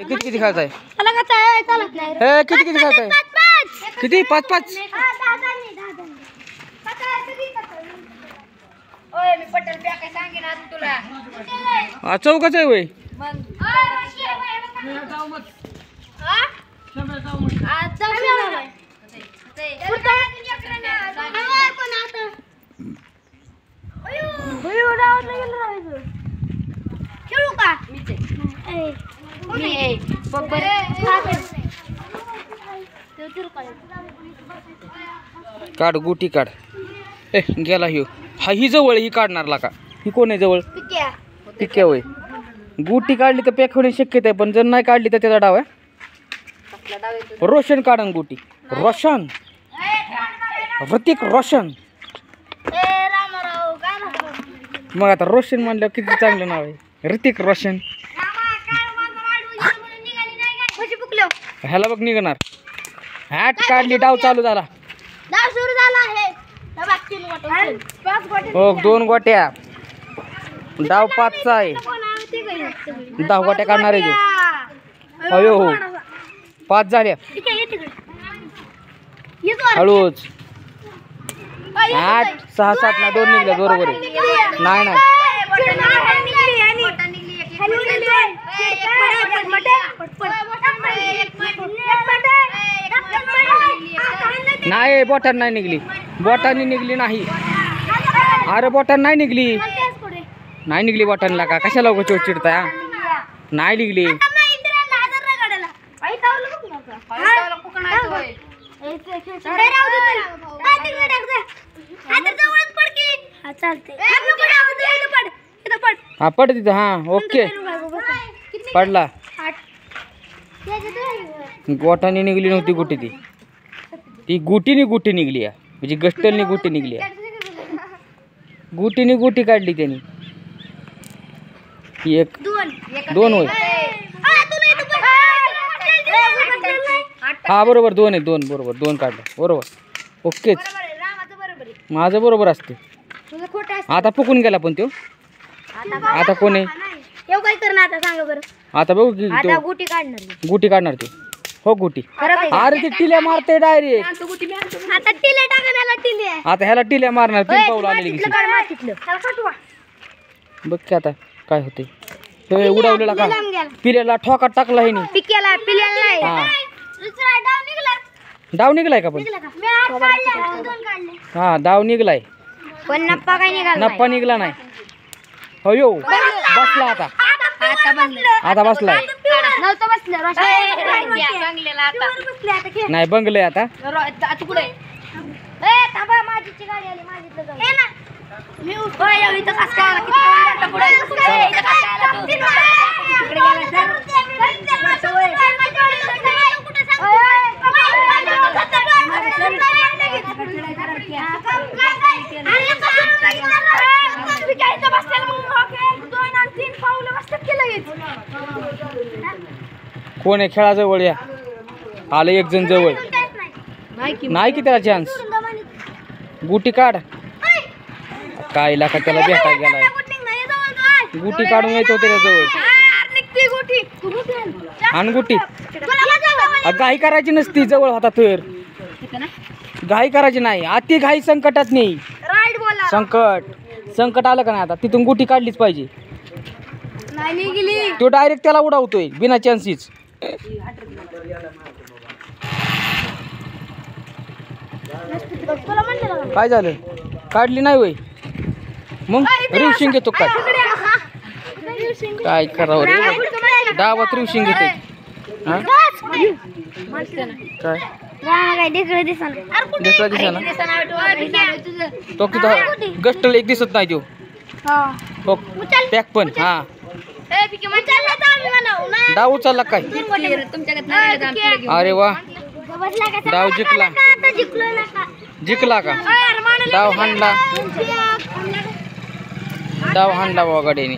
किती किती खायचंय? हे किती किती खायचंय? किती? 5-5. चौकच आहे वय. काढ गुटी काढ. गेला ह्यो. हा ही जवळ ही काढणार का? ही कोण आहे जवळ? पिक्या वय. गुटी काढली तर पॅक होण्याची शक्यता आहे, पण जर नाही काढली तर त्याचा डाव आहे. रोशन काढन गुटी. रोशन, ऋतिक रोशन. मग आता रोशन म्हणलं किती चांगलं नाव आहे, ऋतिक रोशन. ह्याला बघ निघणार. हॅट काढली, डाव चालू झाला. हो 2 गोट्या. डाव 5चा आहे. 10 गोट्या काढणार आहे तो. अयो हो 5 झाल्या. हळूच. 8 6 7 ना 2 निघले बरोबर आहे. नाही नाही नाही बोटान नाही निघली. बोटानी निघली नाही. अरे बोटान नाही निघली. नाही निघली बोटानला का? कशाला उगाच चिडताय? नाही निघली. हा पड तिथं. हा ओके पडला. गोटाने निघली नव्हती गुटी. ती गुटीनी गुटी निघली आहे, म्हणजे गस्टलनी गुटी निघली आहे. गुटीनी गुटी काढली त्यांनी. 1 2 होय. हा बरोबर 2 आहे. 2 बरोबर 2 काढलं बरोबर. ओकेच. माझं बरोबर असते. आता फुकून गेला पण तो. आता कोण आहे? आता बघू गुटी काढणार ते. हो गुटी. अरे ते टिल्या मारते डायरेक्ट. आता ह्याला टिल्या मारणार. 3 पाऊल आलेली. बघ की आता काय होते. हे उडवलेला का? पिल्याला ठोका टाकला हे नाही. डाव निघलाय का? पण हा डाव निघलाय पण नप्पा निघला नाही. अयो बसला. आता बसलाय. नाही बंगले आता. कोण आहे खेळाजवळ? या आलं 1 जण जवळ. नाही की त्याला चान्स. गुटी काढ. काय लाका त्याला भेटाय गेलाय. गुटी काढून येतो त्याच्या जवळ. आणि गुटी घाई करायची नसती. जवळ होता तर घाई करायची नाही. अति घाई संकटात नाही. संकट आलं का नाही आता तिथून गुटी काढलीच पाहिजे. तो डायरेक्ट त्याला उडवतोय बिना चान्सीच. काय झालं? काढली नाही होय. मग रिवशिंग घेतो काय? काय करावं रे? डावात रिवशिंग घेते. काय ढेकळं दिसना. तो तिथं गस्टल एक दिसत नाही तो. पॅक पण. हा डाव उचलला काय? अरे वा डाव जिंकला का? डाव हाणला बाबा गाडीने.